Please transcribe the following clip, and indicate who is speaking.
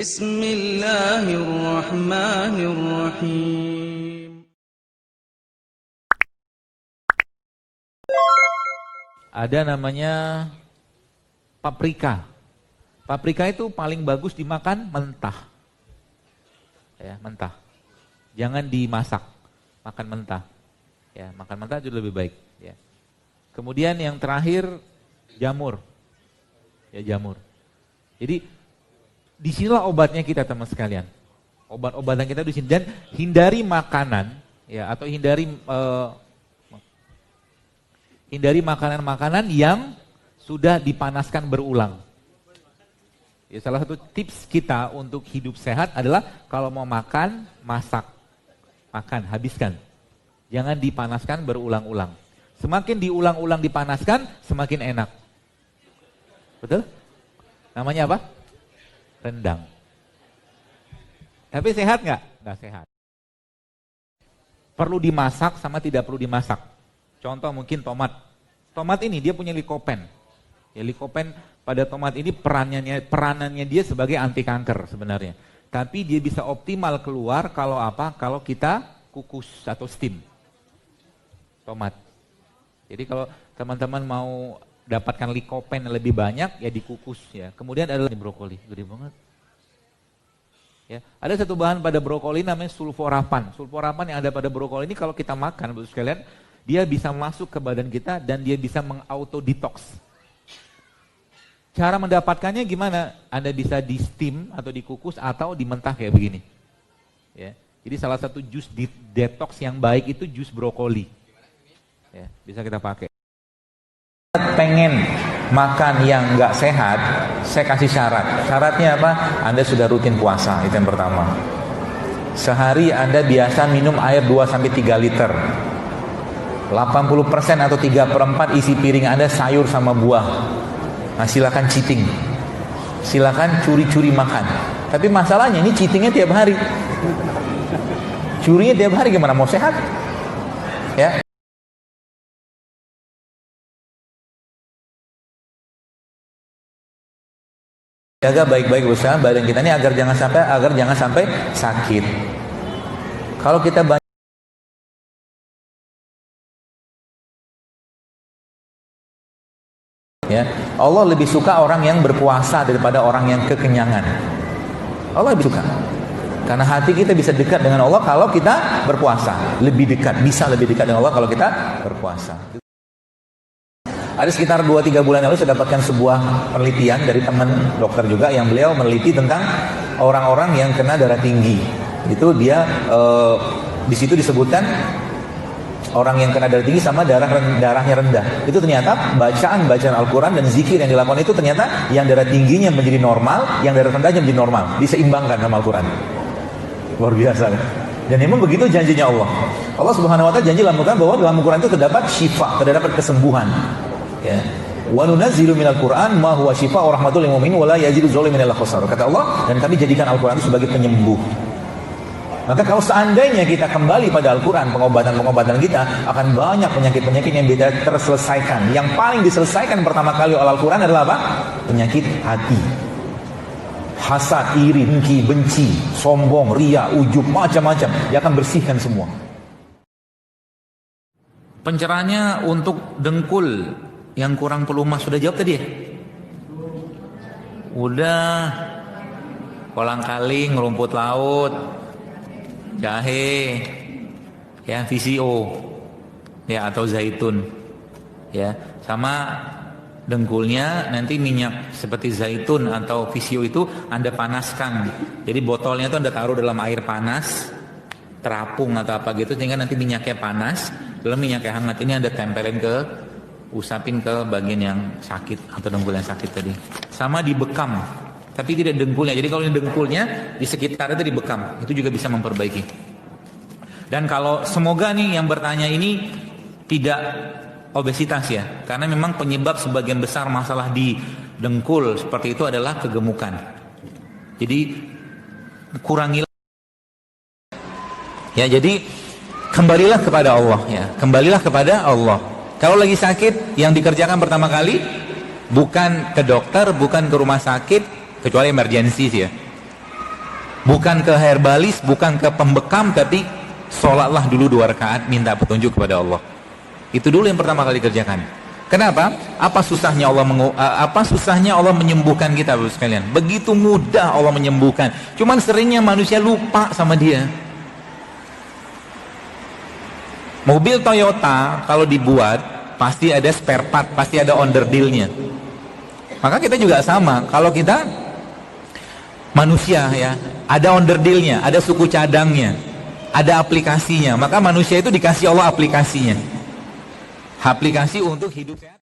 Speaker 1: Bismillahirrahmanirrahim.
Speaker 2: Ada namanya paprika. Paprika itu paling bagus dimakan mentah. Ya, mentah. Jangan dimasak, makan mentah. Ya, makan mentah itu lebih baik. Ya. Kemudian yang terakhir jamur. Ya, jamur. Jadi disinilah obatnya kita, teman sekalian. Obat-obatan kita di sini, dan hindari makanan, ya, atau hindari makanan-makanan yang sudah dipanaskan berulang. Ya, salah satu tips kita untuk hidup sehat adalah kalau mau makan, masak, makan, habiskan. Jangan dipanaskan berulang-ulang. Semakin diulang-ulang dipanaskan, semakin enak. Betul? Namanya apa? Rendang. Tapi sehat nggak? Nggak sehat. Perlu dimasak sama tidak perlu dimasak. Contoh mungkin tomat. Tomat ini dia punya likopen. Ya, likopen pada tomat ini peranannya dia sebagai anti kanker sebenarnya. Tapi dia bisa optimal keluar kalau apa? Kalau kita kukus atau steam tomat. Jadi kalau teman-teman mau dapatkan likopen yang lebih banyak, ya dikukus ya. Kemudian ada brokoli, gede banget. Ya, ada satu bahan pada brokoli namanya sulforapan. Sulforapan yang ada pada brokoli ini kalau kita makan, Bapak sekalian, dia bisa masuk ke badan kita dan dia bisa mengauto-detox. Cara mendapatkannya gimana? Anda bisa di steam atau dikukus atau dimentah kayak begini. Ya. Jadi salah satu jus detox yang baik itu jus brokoli. Ya, bisa kita pakai. Pengen makan yang nggak sehat, saya kasih syarat. Syaratnya apa? Anda sudah rutin puasa, itu yang pertama. Sehari Anda biasa minum air 2-3 liter. 80% atau 3/4 isi piring Anda sayur sama buah. Nah, silakan cheating. Silakan curi-curi makan. Tapi masalahnya ini cheatingnya tiap hari. Curinya tiap hari, gimana mau sehat? Ya. Jaga baik-baik usaha badan kita ini agar jangan sampai sakit. Kalau kita ya, Allah lebih suka orang yang berpuasa daripada orang yang kekenyangan. Allah lebih suka. Karena hati kita bisa dekat dengan Allah kalau kita berpuasa. Bisa lebih dekat dengan Allah kalau kita berpuasa. Ada sekitar 2-3 bulan lalu saya dapatkan sebuah penelitian dari teman dokter juga yang beliau meneliti tentang orang-orang yang kena darah tinggi. Itu dia di situ disebutkan orang yang kena darah tinggi sama darahnya rendah. Itu ternyata bacaan Al-Quran dan zikir yang dilakukan itu ternyata yang darah tingginya menjadi normal, yang darah rendahnya menjadi normal, diseimbangkan sama Al-Quran. Luar biasa kan? Dan memang begitu janjinya Allah. Allah Subhanahu wa taala janji dalam Al-Quran bahwa dalam Al-Quran itu terdapat syifa, terdapat kesembuhan. Ya. Wa nunazzilu minal Qur'an ma huwa syifaa'un wa rahmatul lil mu'minin wa la yazidu dzalimin illa khasara. Kata Allah, dan kami jadikan Al-Quran itu sebagai penyembuh. Maka kalau seandainya kita kembali pada Al-Quran, pengobatan kita akan banyak penyakit-penyakit yang bisa terselesaikan. Yang paling diselesaikan pertama kali oleh Al-Quran adalah apa? Penyakit hati. Hasad, iri, dengki, benci, sombong, riya, ujub, macam-macam. Dia akan bersihkan semua. Pencerahannya untuk dengkul yang kurang pelumas sudah jawab tadi ya? Udah. Kolang-kaling, rumput laut, jahe, ya, VCO, ya, atau zaitun, ya, sama dengkulnya nanti minyak seperti zaitun atau VCO itu Anda panaskan. Jadi botolnya itu Anda taruh dalam air panas, terapung atau apa gitu, sehingga nanti minyaknya panas. Dalam minyaknya hangat ini Anda tempelin usapin ke bagian yang sakit atau dengkul yang sakit tadi. Sama dibekam, tapi tidak dengkulnya. Jadi kalau ini dengkulnya di sekitar itu dibekam, itu juga bisa memperbaiki. Dan kalau semoga nih yang bertanya ini tidak obesitas ya, karena memang penyebab sebagian besar masalah di dengkul seperti itu adalah kegemukan. Jadi kurangilah. Ya, jadi kembalilah kepada Allah ya, kembalilah kepada Allah. Kalau lagi sakit, yang dikerjakan pertama kali bukan ke dokter, bukan ke rumah sakit, kecuali emergensi sih ya. Bukan ke herbalis, bukan ke pembekam, tapi sholatlah dulu 2 rakaat, minta petunjuk kepada Allah. Itu dulu yang pertama kali kerjakan. Kenapa? Apa susahnya Allah menyembuhkan kita, Bapak sekalian? Begitu mudah Allah menyembuhkan. Cuman seringnya manusia lupa sama Dia. Mobil Toyota kalau dibuat pasti ada spare part, pasti ada onderdilnya. Maka kita juga sama. Kalau kita manusia ya, ada onderdilnya, ada suku cadangnya, ada aplikasinya. Maka manusia itu dikasih Allah aplikasinya. Aplikasi untuk hidup sehat.